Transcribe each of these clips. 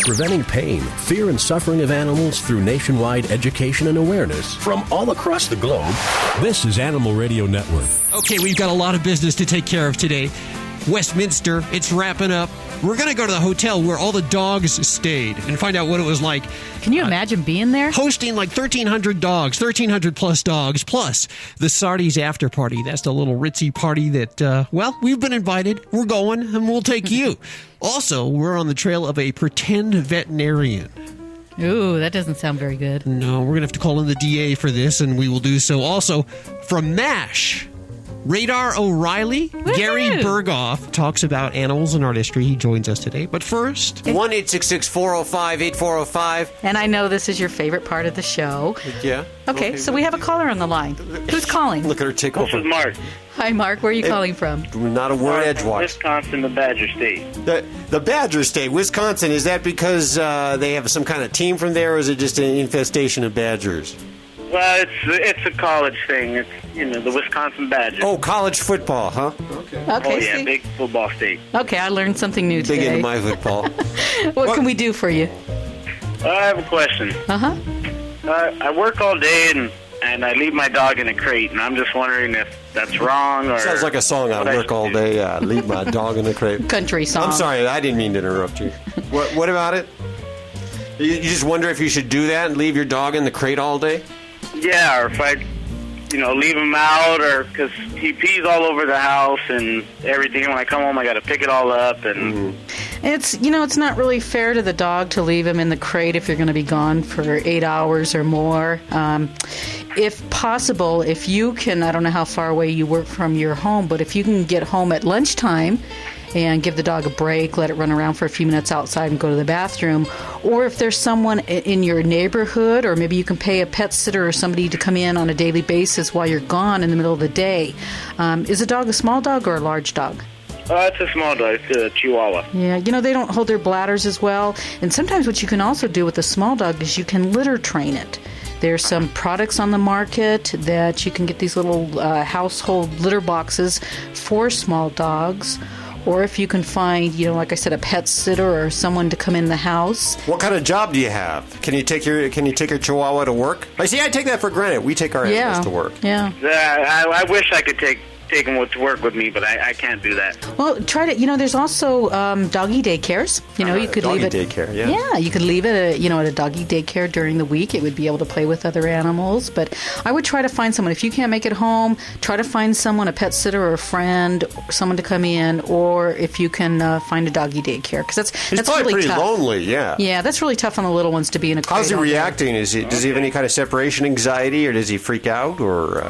preventing pain, fear, and suffering of animals through nationwide education and awareness from all across the globe. This is Animal Radio Network. Okay, we've got a lot of business to take care of today. Westminster, it's wrapping up. We're going to go to the hotel where all the dogs stayed and find out what it was like. Can you imagine being there? Hosting like 1,300 dogs, 1,300 plus dogs, plus the Sardi's after party. That's the little ritzy party that, we've been invited. We're going, and we'll take you. Also, we're on the trail of a pretend veterinarian. Ooh, that doesn't sound very good. No, we're going to have to call in the DA for this, and we will do so. Also, from MASH, Radar O'Reilly, Woo-hoo! Gary Burghoff talks about animals and artistry. He joins us today. But first, 1-866-405-8405. And I know this is your favorite part of the show. Yeah. Okay, so we have a caller on the line. Who's calling? Look at her take This over. is Mark. Hi, Mark. Where are you calling from? Not a word edgewise. Wisconsin, the Badger State. The Badger State, Wisconsin, is that because they have some kind of team from there, or is it just an infestation of badgers? Well, it's a college thing. It's, the Wisconsin Badgers. Oh, college football, huh? Okay, Oh, yeah, see? big football state. Okay, I learned something new Big today. into my football. What can we do for you? I have a question. Uh-huh. I work all day and I leave my dog in a crate, and I'm just wondering if that's wrong or... Sounds like a song. I work all day, leave my dog in the crate. Country song. I'm sorry, I didn't mean to interrupt you. What about it? You just wonder if you should do that and leave your dog in the crate all day? Yeah, or if I, leave him out, or because he pees all over the house and everything. When I come home, I got to pick it all up. And It's not really fair to the dog to leave him in the crate if you're going to be gone for 8 hours or more. If possible, if you can, I don't know how far away you work from your home, but if you can get home at lunchtime and give the dog a break, let it run around for a few minutes outside and go to the bathroom. Or if there's someone in your neighborhood, or maybe you can pay a pet sitter or somebody to come in on a daily basis while you're gone in the middle of the day. Is a dog a small dog or a large dog? it's a small dog. It's a Chihuahua. Yeah, they don't hold their bladders as well. And sometimes what you can also do with a small dog is you can litter train it. There's some products on the market that you can get these little household litter boxes for small dogs. Or if you can find, like I said, a pet sitter or someone to come in the house. What kind of job do you have? Can you take your Chihuahua to work? I take that for granted. We take our animals to work. Yeah. I wish I could take him to work with me, but I can't do that. Well, try to. There's also doggy daycares. You could doggy leave it. Daycare, yeah. Yeah, you could leave it. At a doggy daycare during the week. It would be able to play with other animals. But I would try to find someone. If you can't make it home, try to find someone, a pet sitter or a friend, someone to come in, or if you can find a doggy daycare, because that's probably really pretty tough. lonely. Yeah. Yeah, that's really tough on the little ones to be in a crate. How's he all day. reacting? Does he have any kind of separation anxiety, or does he freak out, or?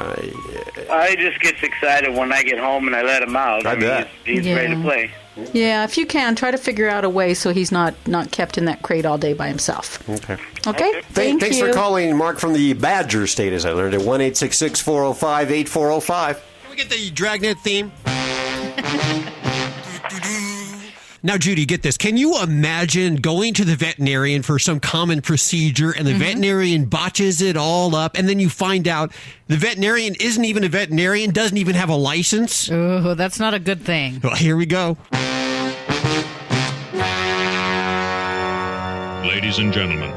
I just get excited when I get home and I let him out. I bet. He's ready to play. Yeah, if you can, try to figure out a way so he's not kept in that crate all day by himself. Okay. Okay? Thanks for calling, Mark, from the Badger State, as I learned, at 1-866-405-8405. Can we get the Dragnet theme? Now, Judy, get this. Can you imagine going to the veterinarian for some common procedure and the veterinarian botches it all up, and then you find out the veterinarian isn't even a veterinarian, doesn't even have a license? Ooh, that's not a good thing. Well, here we go. Ladies and gentlemen,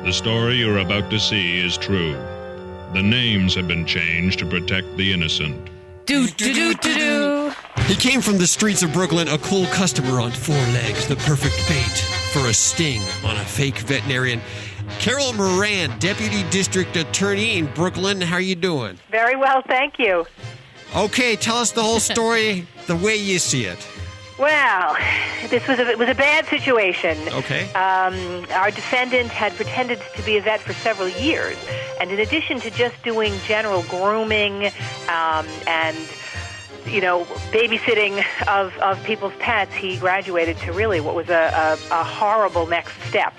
the story you're about to see is true. The names have been changed to protect the innocent. Do-do-do-do-do. He came from the streets of Brooklyn, a cool customer on 4 legs, the perfect bait for a sting on a fake veterinarian. Carol Moran, Deputy District Attorney in Brooklyn. How are you doing? Very well, thank you. Okay, tell us the whole story the way you see it. Well, it was a bad situation. Okay. Our defendant had pretended to be a vet for several years, and in addition to just doing general grooming and babysitting of people's pets, he graduated to really what was a horrible next step.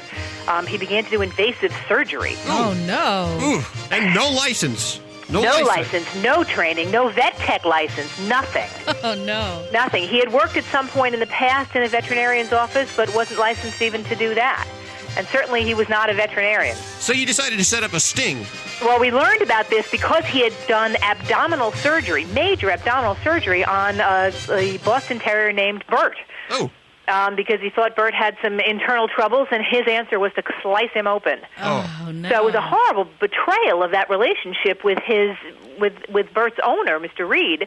He began to do invasive surgery. Oh, no. Ooh, and no license. No license, no training, no vet tech license, nothing. Oh, no. Nothing. He had worked at some point in the past in a veterinarian's office, but wasn't licensed even to do that. And certainly he was not a veterinarian. So you decided to set up a sting. Well, we learned about this because he had done abdominal surgery, major abdominal surgery, on a Boston Terrier named Bert. Oh. because he thought Bert had some internal troubles, and his answer was to slice him open. Oh, no. So it was a horrible betrayal of that relationship with Bert's owner, Mr. Reed,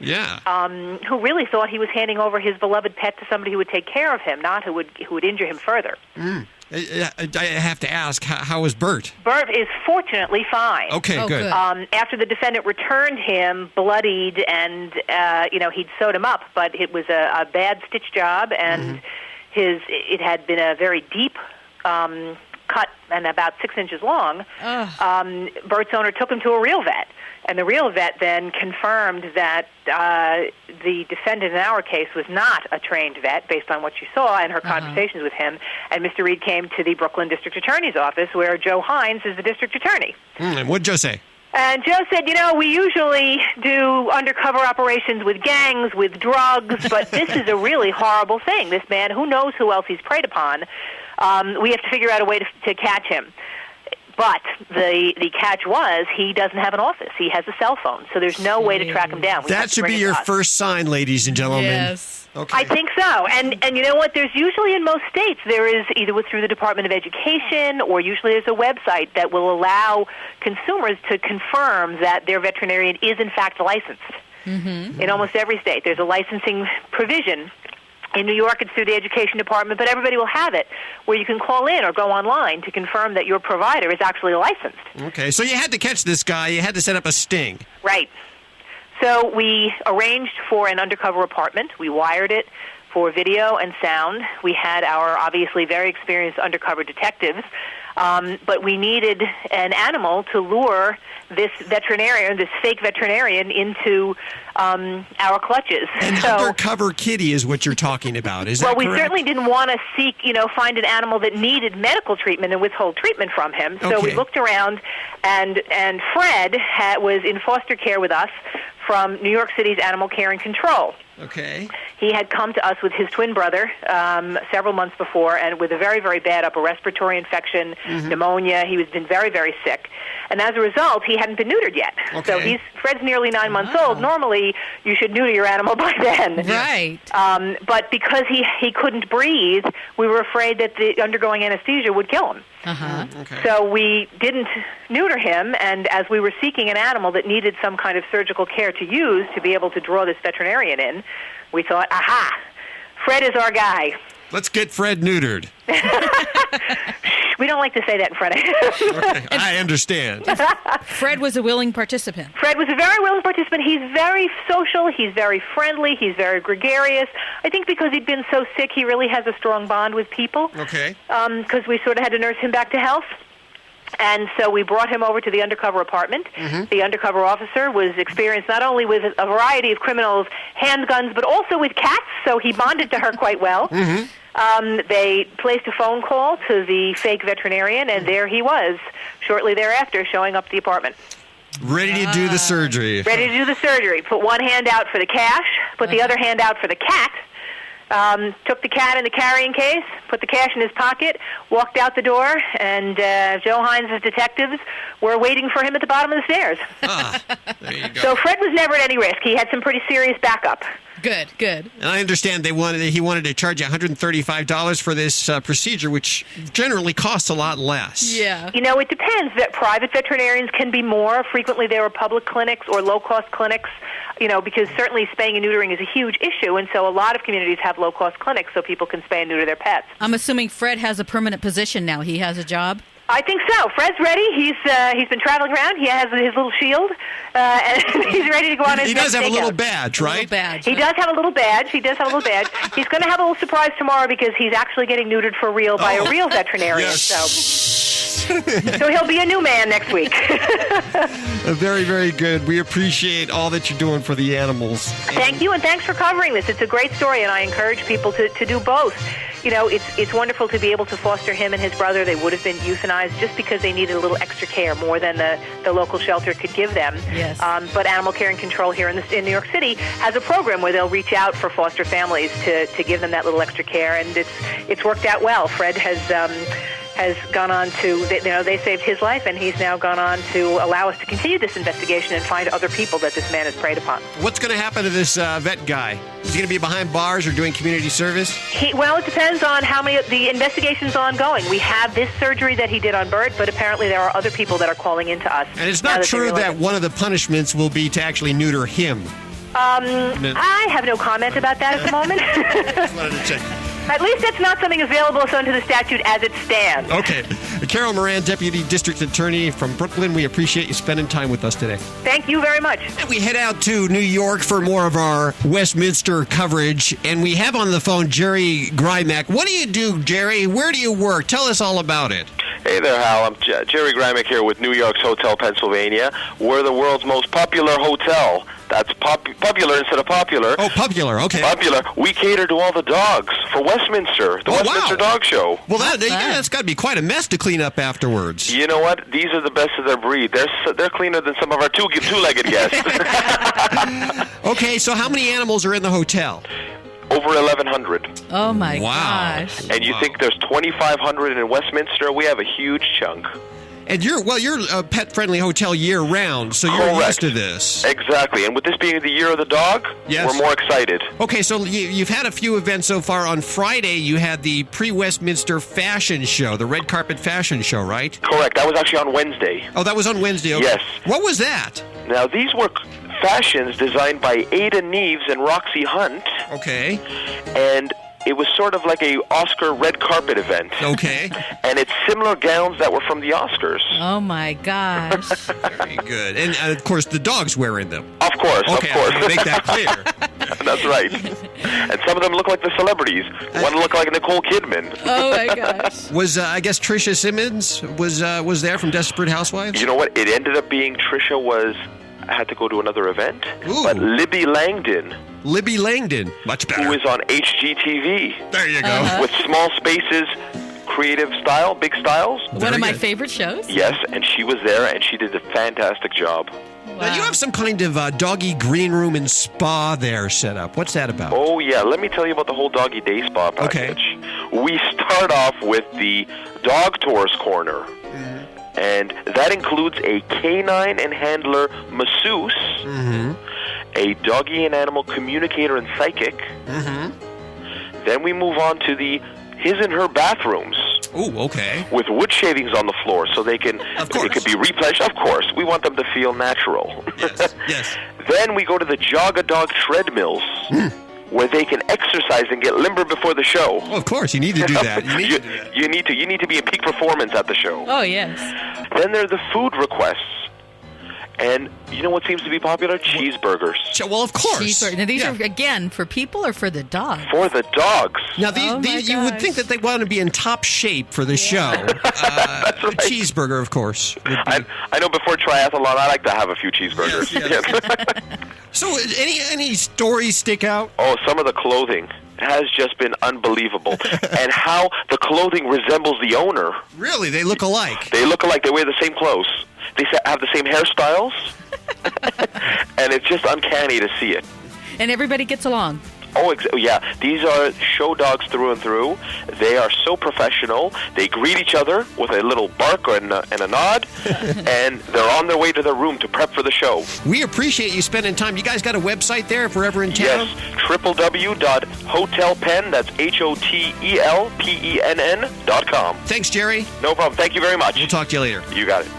who really thought he was handing over his beloved pet to somebody who would take care of him, not who would injure him further. I have to ask, how is Bert? Bert is fortunately fine. Okay, good. After the defendant returned him bloodied and, he'd sewed him up, but it was a bad stitch job, and it had been a very deep cut and about 6 inches long. Bert's owner took him to a real vet. And the real vet then confirmed that the defendant in our case was not a trained vet, based on what she saw and her conversations with him. And Mr. Reed came to the Brooklyn District Attorney's office, where Joe Hines is the district attorney. And what did Joe say? And Joe said, we usually do undercover operations with gangs, with drugs, but this is a really horrible thing. This man, who knows who else he's preyed upon, we have to figure out a way to catch him. But the catch was he doesn't have an office. He has a cell phone, so there's no way to track him down. That should be your first sign, ladies and gentlemen. Yes. Okay. I think so. And you know what? There's usually in most states, there is either through the Department of Education or usually there's a website that will allow consumers to confirm that their veterinarian is in fact licensed. In almost every state, there's a licensing provision. In New York, it's through the Education Department, but everybody will have it, where you can call in or go online to confirm that your provider is actually licensed. Okay, so you had to catch this guy. You had to set up a sting. Right. So we arranged for an undercover apartment. We wired it for video and sound. We had our obviously very experienced undercover detectives, but we needed an animal to lure this veterinarian, this fake veterinarian, into our clutches. An undercover kitty is what you're talking about, is that correct? Well, we certainly didn't want to find an animal that needed medical treatment and withhold treatment from him. So we looked around, and Fred was in foster care with us from New York City's Animal Care and Control. Okay. He had come to us with his twin brother several months before, and with a very, very bad upper respiratory infection, pneumonia. He was been very, very sick. And as a result, he hadn't been neutered yet. Okay. So Fred's nearly 9 months old. Normally, you should neuter your animal by then. Right. But because he couldn't breathe, we were afraid that the undergoing anesthesia would kill him. Okay. So we didn't neuter him, and as we were seeking an animal that needed some kind of surgical care to use to be able to draw this veterinarian in, we thought, aha, Fred is our guy. Let's get Fred neutered. We don't like to say that in front of him. Okay, I understand. Fred was a willing participant. Fred was a very willing participant. He's very social. He's very friendly. He's very gregarious. I think because he'd been so sick, he really has a strong bond with people. Okay. Because we sort of had to nurse him back to health. And so we brought him over to the undercover apartment. The undercover officer was experienced not only with a variety of criminals' handguns, but also with cats, so he bonded to her quite well. They placed a phone call to the fake veterinarian, and there he was, shortly thereafter, showing up at the apartment. Ready to do the surgery. Ready to do the surgery. Put one hand out for the cash, put the other hand out for the cat. Took the cat in the carrying case, put the cash in his pocket, walked out the door, and Joe Hines' detectives were waiting for him at the bottom of the stairs. There you go. So Fred was never at any risk. He had some pretty serious backup. Good. And I understand he wanted to charge you $135 for this procedure, which generally costs a lot less. Yeah. It depends. Private veterinarians can be more. Frequently there are public clinics or low-cost clinics, because certainly spaying and neutering is a huge issue, and so a lot of communities have low-cost clinics so people can spay and neuter their pets. I'm assuming Fred has a permanent position now. He has a job? I think so. Fred's ready. He's been traveling around. He has his little shield, and he's ready to go on his He next does have a little takeout. badge, right? He does have a little badge. He's going to have a little surprise tomorrow because he's actually getting neutered for real by a real veterinarian. Yes. So he'll be a new man next week. Very, very good. We appreciate all that you're doing for the animals. Thank you, and thanks for covering this. It's a great story, and I encourage people to do both. It's wonderful to be able to foster him and his brother. They would have been euthanized just because they needed a little extra care, more than the local shelter could give them. Yes. But Animal Care and Control here in New York City has a program where they'll reach out for foster families to give them that little extra care, and it's worked out well. Fred has has gone on to, they saved his life, and he's now gone on to allow us to continue this investigation and find other people that this man has preyed upon. What's going to happen to this vet guy? Is he going to be behind bars or doing community service? Well, it depends on how many. The investigation's ongoing. We have this surgery that he did on Bert, but apparently there are other people that are calling into us. And it's not true that one of the punishments will be to actually neuter him. I have no comment about that at the moment. Just wanted to check. At least that's not something available under the statute as it stands. Okay. Carol Moran, Deputy District Attorney from Brooklyn, we appreciate you spending time with us today. Thank you very much. And we head out to New York for more of our Westminster coverage. And we have on the phone Jerry Grymek. What do you do, Jerry? Where do you work? Tell us all about it. Hey there, Hal. I'm Jerry Grymek here with New York's Hotel Pennsylvania. We're the world's most popular hotel. That's popular instead of popular. Oh, popular, okay. Popular. We cater to all the dogs for Westminster, the Westminster Dog Show. Well, that's got to be quite a mess to clean up afterwards. You know what? These are the best of their breed. They're cleaner than some of our two-legged guests. Okay, so how many animals are in the hotel? Over 1,100. Oh, my gosh. And you think there's 2,500 in Westminster? We have a huge chunk. And you're a pet-friendly hotel year-round, so you're used to this. Exactly. And with this being the year of the dog, yes, we're more excited. Okay, so you've had a few events so far. On Friday, you had the pre-Westminster fashion show, the red carpet fashion show, right? Correct. That was actually on Wednesday. Oh, that was on Wednesday. Okay. Yes. What was that? Now, these were fashions designed by Ada Neves and Roxy Hunt. Okay. And it was sort of like a Oscar red carpet event. Okay. And it's similar gowns that were from the Oscars. Oh, my gosh. Very good. And, of course, the dog's wearing them. Of course, okay, of course. I'll make that clear. That's right. And some of them look like the celebrities. One looked like Nicole Kidman. Oh, my gosh. Was, I guess, Tricia Simmons was there from Desperate Housewives? You know what? It ended up being Tricia had to go to another event. Ooh. But Libby Langdon, much better. who is on HGTV. There you go. With Small Spaces, Creative Style, Big Styles. One of my favorite shows. Yes, and she was there, and she did a fantastic job. Wow. Now, you have some kind of doggy green room and spa there set up. What's that about? Oh, yeah. Let me tell you about the whole Doggy Day Spa package. Okay. We start off with the Dog Tours Corner. And that includes a canine and handler masseuse, a doggy and animal communicator and psychic. Then we move on to the his and her bathrooms. Ooh, okay. With wood shavings on the floor so they can be replenished. Of course. We want them to feel natural. Yes. Then we go to the Jog-a-Dog treadmills. Where they can exercise and get limber before the show. Well, of course, you need to do that. You need to be in peak performance at the show. Oh, yes. Then there are the food requests. And you know what seems to be popular? Cheeseburgers. Well, of course. Cheeseburgers. Now, these are, again, for people or for the dogs? For the dogs. Now, these you would think that they want to be in top shape for the show. That's right. Cheeseburger, of course. I know before triathlon, I like to have a few cheeseburgers. Yes. So, any stories stick out? Oh, some of the clothing has just been unbelievable. And how the clothing resembles the owner. Really? They look alike? They look alike. They wear the same clothes. They have the same hairstyles. And it's just uncanny to see it. And everybody gets along. Oh, yeah. These are show dogs through and through. They are so professional. They greet each other with a little bark and a nod, and they're on their way to their room to prep for the show. We appreciate you spending time. You guys got a website there if we're ever in town? Yes, www.hotelpenn, that's HOTELPENN.com. Thanks, Jerry. No problem. Thank you very much. We'll talk to you later. You got it.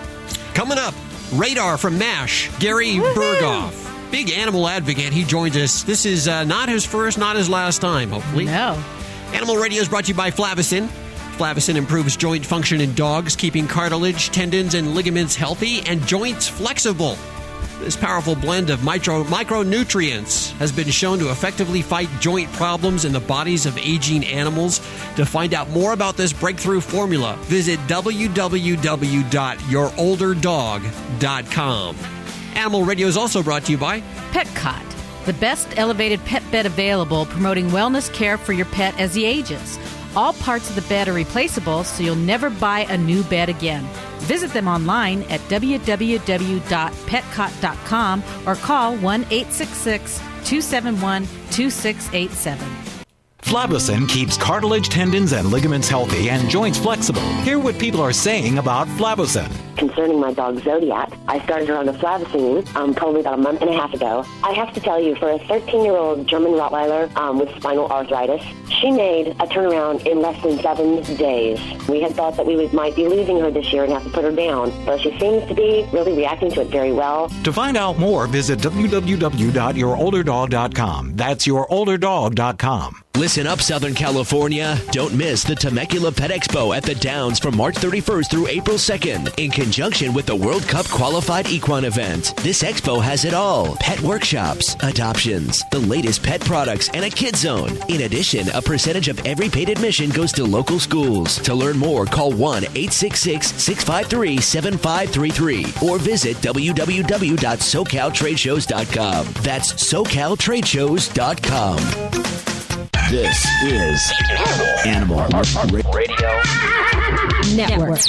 Coming up, Radar from MASH, Gary Burghoff. Big animal advocate. He joins us. This is not his first, not his last time, hopefully. No. Animal Radio is brought to you by Flavicin. Flavicin improves joint function in dogs, keeping cartilage, tendons, and ligaments healthy and joints flexible. This powerful blend of micronutrients has been shown to effectively fight joint problems in the bodies of aging animals. To find out more about this breakthrough formula, visit www.yourolderdog.com. Animal Radio is also brought to you by Petcot, the best elevated pet bed available, promoting wellness care for your pet as he ages. All parts of the bed are replaceable, so you'll never buy a new bed again. Visit them online at www.petcot.com or call 1-866-271-2687. Flavocin keeps cartilage, tendons, and ligaments healthy and joints flexible. Hear what people are saying about Flavocin. Concerning my dog Zodiac, I started her on the Flavocin probably about a month and a half ago. I have to tell you, for a 13-year-old German Rottweiler with spinal arthritis, she made a turnaround in less than 7 days. We had thought that we might be losing her this year and have to put her down, but she seems to be really reacting to it very well. To find out more, visit www.yourolderdog.com. That's yourolderdog.com. Listen up, Southern California. Don't miss the Temecula Pet Expo at the Downs from March 31st through April 2nd in conjunction with the World Cup Qualified Equine event. This expo has it all. Pet workshops, adoptions, the latest pet products, and a kid zone. In addition, a percentage of every paid admission goes to local schools. To learn more, call 1-866-653-7533 or visit www.socaltradeshows.com. That's socaltradeshows.com. This is Animal Radio Network.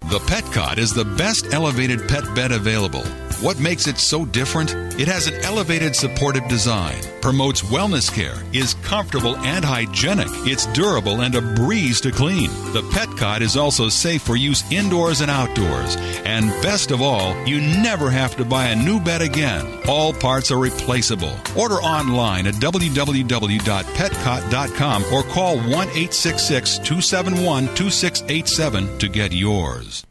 The Petcot is the best elevated pet bed available. What makes it so different? It has an elevated supportive design, promotes wellness care, is comfortable and hygienic. It's durable and a breeze to clean. The Petcot is also safe for use indoors and outdoors. And best of all, you never have to buy a new bed again. All parts are replaceable. Order online at www.petcot.com or call 1-866-271-2687 to get yours.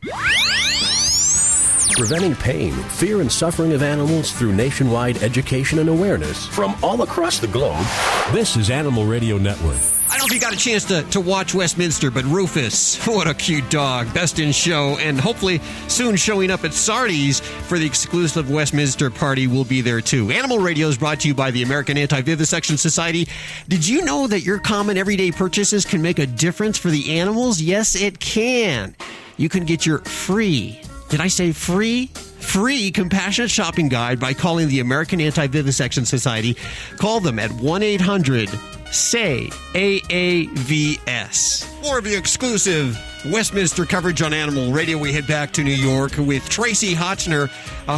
Preventing pain, fear, and suffering of animals through nationwide education and awareness from all across the globe. This is Animal Radio Network. I don't know if you got a chance to watch Westminster, but Rufus, what a cute dog. Best in show, and hopefully soon showing up at Sardi's for the exclusive Westminster party. Will be there too. Animal Radio is brought to you by the American Anti-Vivisection Society. Did you know that your common everyday purchases can make a difference for the animals? Yes, it can. You can get your free, did I say free? Free compassionate shopping guide by calling the American Anti-Vivisection Society. Call them at 1-800-SAY-AAVS. More of the exclusive Westminster coverage on Animal Radio. We head back to New York with Tracy Hotchner,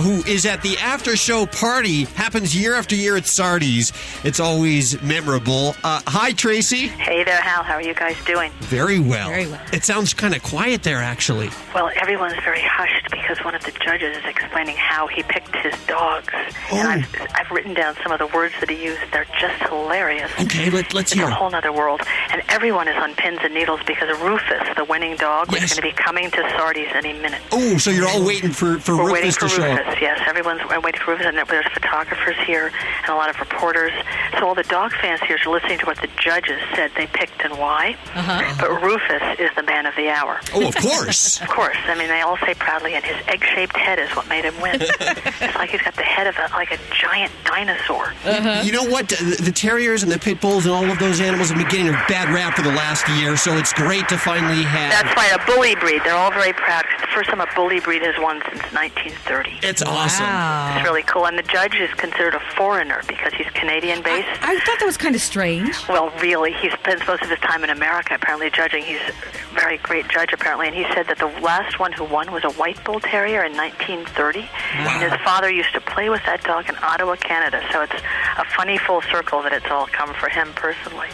who is at the after-show party. Happens year after year at Sardi's. It's always memorable. Hi, Tracy. Hey there, Hal. How are you guys doing? Very well. Very well. It sounds kind of quiet there, actually. Well, everyone's very hushed because one of the judges is explaining how he picked his dogs. Oh. And I've written down some of the words that he used. They're just hilarious. Okay, let's hear. It's a whole other world. And everyone is on pins and needles because Rufus, the winning dog, was going to be coming to Sardi's any minute. Oh, so you're all waiting for We're Rufus waiting for to show up. Rufus, yes. Everyone's waiting for Rufus, and there's photographers here and a lot of reporters. So all the dog fans here are listening to what the judges said they picked and why. But Rufus is the man of the hour. Oh, of course. Of course. I mean, they all say proudly, and his egg-shaped head is what made him win. It's like he's got the head of a giant dinosaur. You know what? The terriers and the pit bulls and all of those animals have been getting a bad rap for the last year, so it's great to finally have... That's right, a bully breed. They're all very proud. It's the first time a bully breed has won since 1930. It's awesome. Wow. It's really cool. And the judge is considered a foreigner because he's Canadian-based. I thought that was kind of strange. Well, really, he spends most of his time in America, apparently, judging. He's a very great judge, apparently. And he said that the last one who won was a white bull terrier in 1930. Wow. And his father used to play with that dog in Ottawa, Canada. So it's a funny full circle that it's all come for him personally.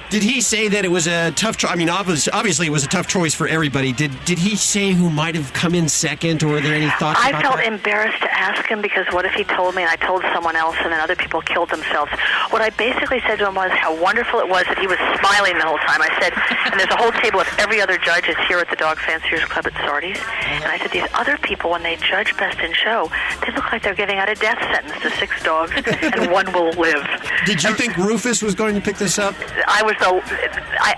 Did he say that it was a tough choice? I mean, obviously it was a tough choice for everybody. Did he say who might have come in second, or are there any thoughts about that? I felt embarrassed to ask him because what if he told me and I told someone else and then other people killed themselves? What I basically said to him was how wonderful it was that he was smiling the whole time. I said, and there's a whole table of every other judge is here at the Dog Fanciers Club at Sardi's. And I said, these other people, when they judge Best in Show, they look like they're giving out a death sentence to 6 dogs and one will live. Did you think Rufus was going to pick this up? I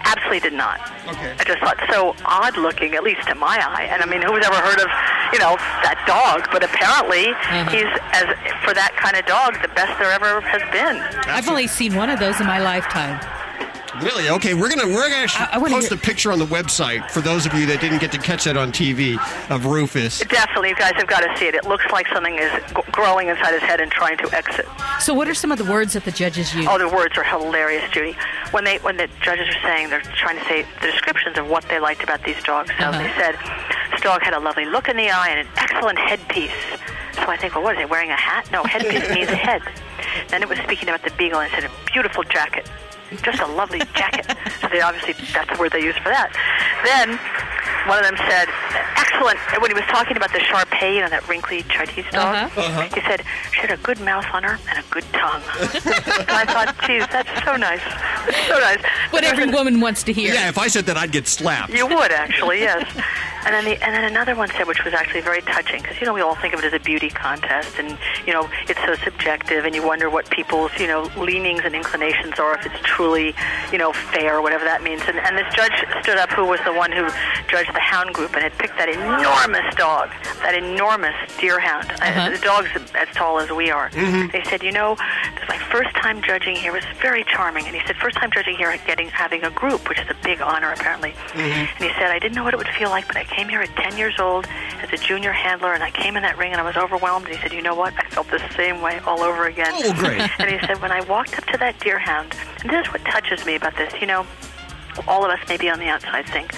absolutely did not. Okay. I just thought so odd looking, at least to my eye. And I mean, who's ever heard of, that dog? But apparently, he's, for that kind of dog, the best there ever has been. I've only seen one of those in my lifetime. Really? Okay, we're gonna post a picture on the website for those of you that didn't get to catch that on TV of Rufus. Definitely, you guys have got to see it. It looks like something is growing inside his head and trying to exit. So what are some of the words that the judges use? Oh, the words are hilarious, Judy. When the judges are saying, they're trying to say the descriptions of what they liked about these dogs. So they said, this dog had a lovely look in the eye and an excellent headpiece. So I think, well, what is it, wearing a hat? No, headpiece means head. Then it was speaking about the beagle, and it said, a beautiful jacket. Just a lovely jacket. So they obviously, that's the word they used for that. Then one of them said, excellent. When he was talking about the Shar-Pei, you know, that wrinkly Chinese dog, he said, she had a good mouth on her and a good tongue. And I thought, geez, that's so nice. That's so nice. What every woman wants to hear. Yeah, if I said that, I'd get slapped. You would, actually, yes. And then another one said, which was actually very touching, because, you know, we all think of it as a beauty contest, and, you know, it's so subjective, and you wonder what people's, you know, leanings and inclinations are, if it's truly, you know, fair, whatever that means. And this judge stood up, who was the one who judged the hound group, and had picked that enormous dog, that enormous deer hound. The dog's as tall as we are. They said, you know, this is my first time judging here. It was very charming. And he said, first time judging here, having a group, which is a big honor, apparently. And he said, I didn't know what it would feel like, but I came here at 10 years old as a junior handler, and I came in that ring, and I was overwhelmed. And he said, you know what? I felt the same way all over again. Oh, great. And he said, when I walked up to that deer hound, and this is what touches me about this, you know, all of us maybe on the outside think,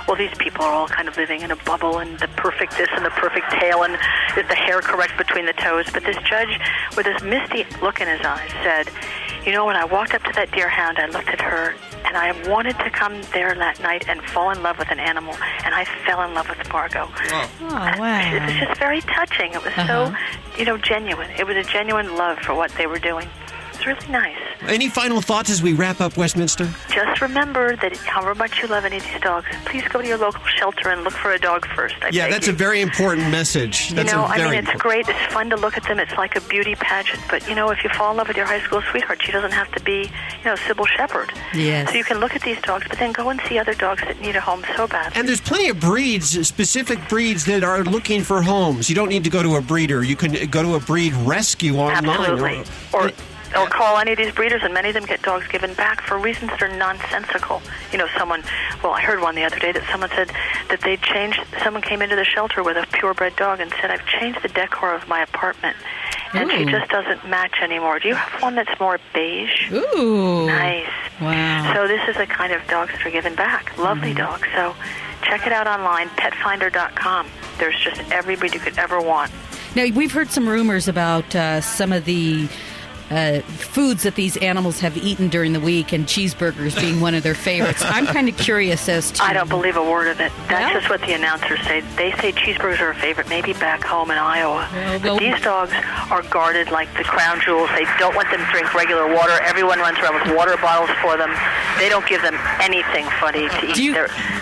well, these people are all kind of living in a bubble, and the perfect this and the perfect tail, and is the hair correct between the toes? But this judge, with this misty look in his eyes, said, you know, when I walked up to that deer hound, I looked at her, and I wanted to come there that night and fall in love with an animal, and I fell in love with Margot. Oh, wow. It was just very touching. It was so, you know, genuine. It was a genuine love for what they were doing. It's really nice. Any final thoughts as we wrap up Westminster? Just remember that however much you love any of these dogs, please go to your local shelter and look for a dog first. Yeah, that's a very important message. That's you know, I mean, it's great. It's fun to look at them. It's like a beauty pageant. But, you know, if you fall in love with your high school sweetheart, she doesn't have to be, you know, Sybil Shepherd. Yes. So you can look at these dogs, but then go and see other dogs that need a home so bad. And there's plenty of breeds, specific breeds that are looking for homes. You don't need to go to a breeder. You can go to a breed rescue online. Absolutely. Or call any of these breeders, and many of them get dogs given back for reasons that are nonsensical. You know, I heard one the other day that someone said that someone came into the shelter with a purebred dog and said, I've changed the decor of my apartment, and she just doesn't match anymore. Do you have one that's more beige? Ooh. Nice. Wow. So this is the kind of dogs that are given back. Lovely dogs. So check it out online, petfinder.com. There's just every breed you could ever want. Now, we've heard some rumors about some of the foods that these animals have eaten during the week, and cheeseburgers being one of their favorites. I'm kind of curious as to... I don't believe a word of it. That's just what the announcers say. They say cheeseburgers are a favorite, maybe back home in Iowa. But these dogs are guarded like the crown jewels. They don't want them to drink regular water. Everyone runs around with water bottles for them. They don't give them anything funny to eat.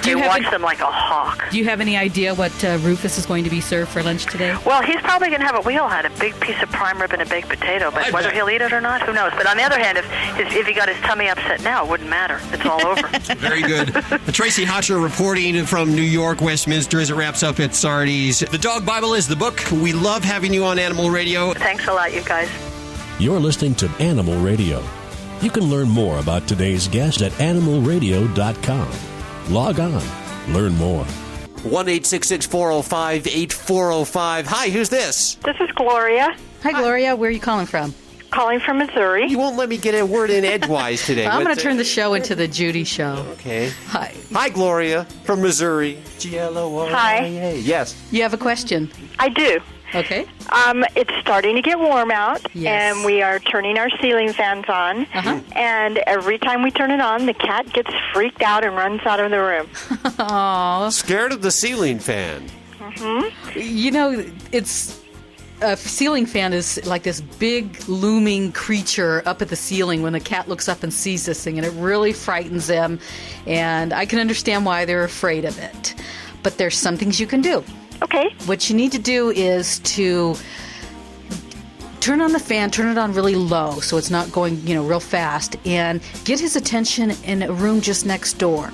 They watch them like a hawk. Do you have any idea what Rufus is going to be served for lunch today? Well, he's probably going to have what we all had, a big piece of prime rib and a baked potato. But whether he'll eat it or not, who knows? But on the other hand, if he got his tummy upset now, it wouldn't matter. It's all over. Very good. Tracy Hotcher reporting from New York, Westminster, as it wraps up at Sardi's. The Dog Bible is the book. We love having you on Animal Radio. Thanks a lot, you guys. You're listening to Animal Radio. You can learn more about today's guest at animalradio.com. Log on. Learn more. 1-866-405-8405. Hi, who's this? This is Gloria. Hi, Gloria. Where are you calling from? Calling from Missouri. You won't let me get a word in edgewise today. I'm going to turn the show into the Judy Show. Okay. Hi. Hi, Gloria from Missouri. Gloria. Hi. Yes. You have a question? I do. Okay. It's starting to get warm out, Yes. and we are turning our ceiling fans on. And every time we turn it on, the cat gets freaked out and runs out of the room. Aww. Scared of the ceiling fan. You know, it's... A ceiling fan is like this big looming creature up at the ceiling when the cat looks up and sees this thing, and it really frightens them, and I can understand why they're afraid of it. But there's some things you can do. Okay. What you need to do is to turn on the fan, turn it on really low so it's not going, real fast, and get his attention in a room just next door.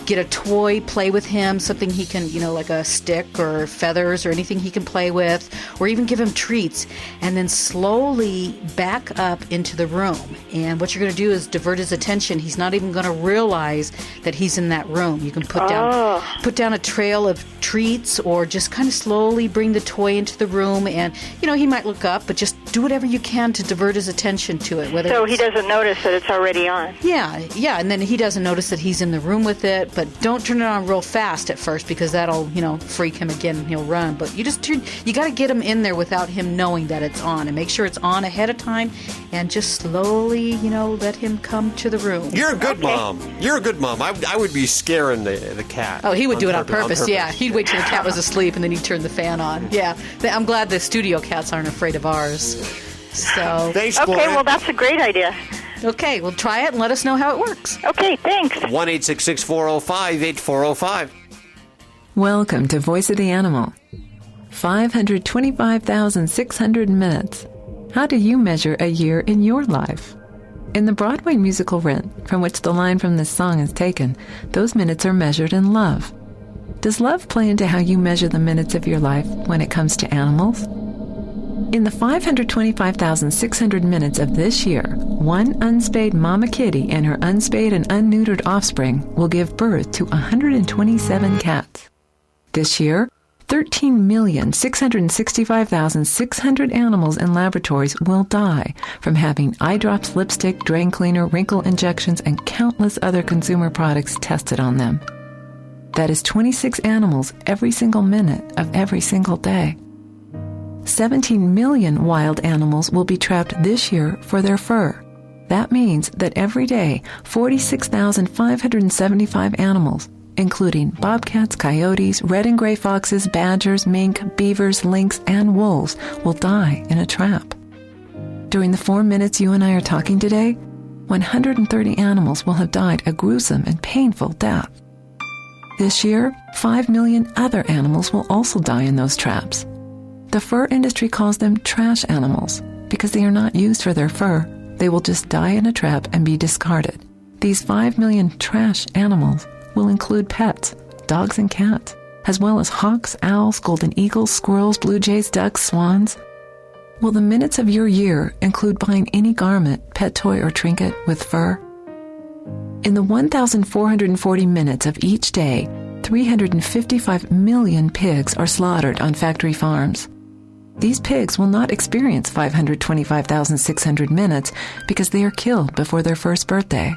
Get a toy, play with him, something he can, like a stick or feathers or anything he can play with, or even give him treats, and then slowly back up into the room. And what you're going to do is divert his attention. He's not even going to realize that he's in that room. You can put down a trail of treats, or just kind of slowly bring the toy into the room, and, he might look up, but just do whatever you can to divert his attention to it. So he doesn't notice that it's already on. Yeah, and then he doesn't notice that he's in the room with it, but don't turn it on real fast at first because that'll, freak him again and he'll run. But you got to get him in there without him knowing that it's on and make sure it's on ahead of time and just slowly, let him come to the room. You're a good mom. You're a good mom. I would be scaring the cat. Oh, he would do it on purpose. Yeah, he'd wait till the cat was asleep and then he'd turn the fan on. Yeah, I'm glad the studio cats aren't afraid of ours. So thanks, okay, Gloria. well, that's a great idea. Okay, well, try it and let us know how it works. Okay, thanks. 1-866-405-8405. Welcome to Voice of the Animal. 525,600 minutes. How do you measure a year in your life? In the Broadway musical Rent, from which the line from this song is taken, those minutes are measured in love. Does love play into how you measure the minutes of your life when it comes to animals? In the 525,600 minutes of this year, one unspayed mama kitty and her unspayed and unneutered offspring will give birth to 127 cats. This year, 13,665,600 animals in laboratories will die from having eye drops, lipstick, drain cleaner, wrinkle injections, and countless other consumer products tested on them. That is 26 animals every single minute of every single day. 17 million wild animals will be trapped this year for their fur. That means that every day, 46,575 animals, including bobcats, coyotes, red and gray foxes, badgers, mink, beavers, lynx, and wolves, will die in a trap. During the 4 minutes you and I are talking today, 130 animals will have died a gruesome and painful death. This year, 5 million other animals will also die in those traps. The fur industry calls them trash animals because they are not used for their fur. They will just die in a trap and be discarded. These 5 million trash animals will include pets, dogs and cats, as well as hawks, owls, golden eagles, squirrels, blue jays, ducks, swans. Will the minutes of your year include buying any garment, pet toy, or trinket with fur? In the 1,440 minutes of each day, 355 million pigs are slaughtered on factory farms. These pigs will not experience 525,600 minutes because they are killed before their first birthday.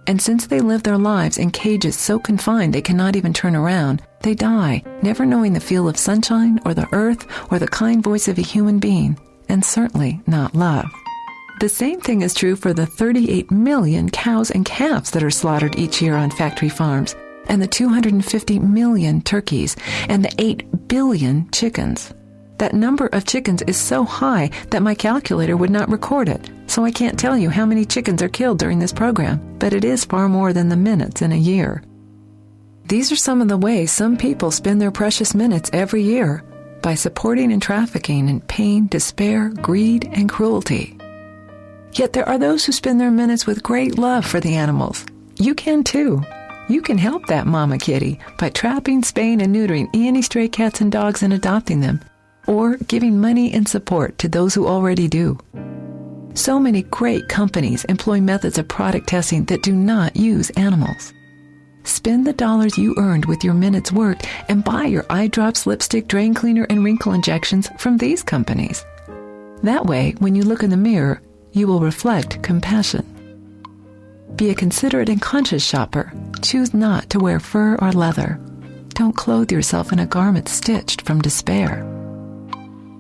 And since they live their lives in cages so confined they cannot even turn around, they die, never knowing the feel of sunshine or the earth or the kind voice of a human being, and certainly not love. The same thing is true for the 38 million cows and calves that are slaughtered each year on factory farms, and the 250 million turkeys, and the 8 billion chickens. That number of chickens is so high that my calculator would not record it, so I can't tell you how many chickens are killed during this program, but it is far more than the minutes in a year. These are some of the ways some people spend their precious minutes every year, by supporting and trafficking in pain, despair, greed, and cruelty. Yet there are those who spend their minutes with great love for the animals. You can too. You can help that mama kitty by trapping, spaying, and neutering any stray cats and dogs and adopting them, or giving money and support to those who already do. So many great companies employ methods of product testing that do not use animals. Spend the dollars you earned with your minutes worked and buy your eye drops, lipstick, drain cleaner, and wrinkle injections from these companies. That way, when you look in the mirror, you will reflect compassion. Be a considerate and conscious shopper. Choose not to wear fur or leather. Don't clothe yourself in a garment stitched from despair.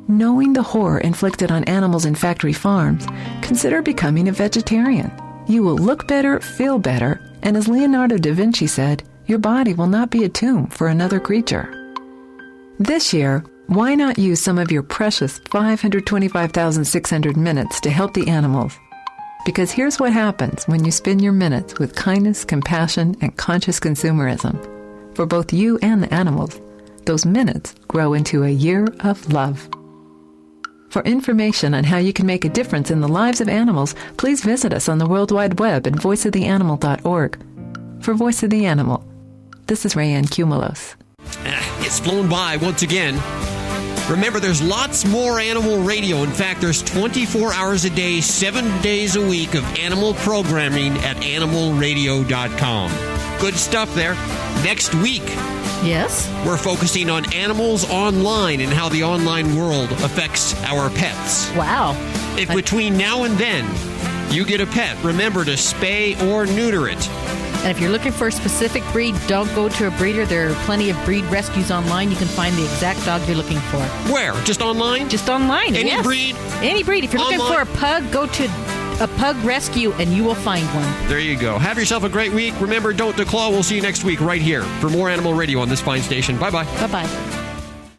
Knowing the horror inflicted on animals in factory farms, consider becoming a vegetarian. You will look better, feel better, and as Leonardo da Vinci said, your body will not be a tomb for another creature. This year, why not use some of your precious 525,600 minutes to help the animals? Because here's what happens when you spend your minutes with kindness, compassion, and conscious consumerism. For both you and the animals, those minutes grow into a year of love. For information on how you can make a difference in the lives of animals, please visit us on the World Wide Web at voiceoftheanimal.org. For Voice of the Animal, this is Rayanne Cumulos. It's flown by once again. Remember, there's lots more animal radio. In fact, there's 24 hours a day, 7 days a week of animal programming at animalradio.com. Good stuff there. Next week, Yes? We're focusing on animals online and how the online world affects our pets. Wow. If between now and then you get a pet, remember to spay or neuter it. And if you're looking for a specific breed, don't go to a breeder. There are plenty of breed rescues online. You can find the exact dog you're looking for. Where? Just online? Just online, Any yes. breed? Any breed. If you're looking for a pug, go to a pug rescue and you will find one. There you go. Have yourself a great week. Remember, don't declaw. We'll see you next week right here for more Animal Radio on this fine station. Bye-bye. Bye-bye.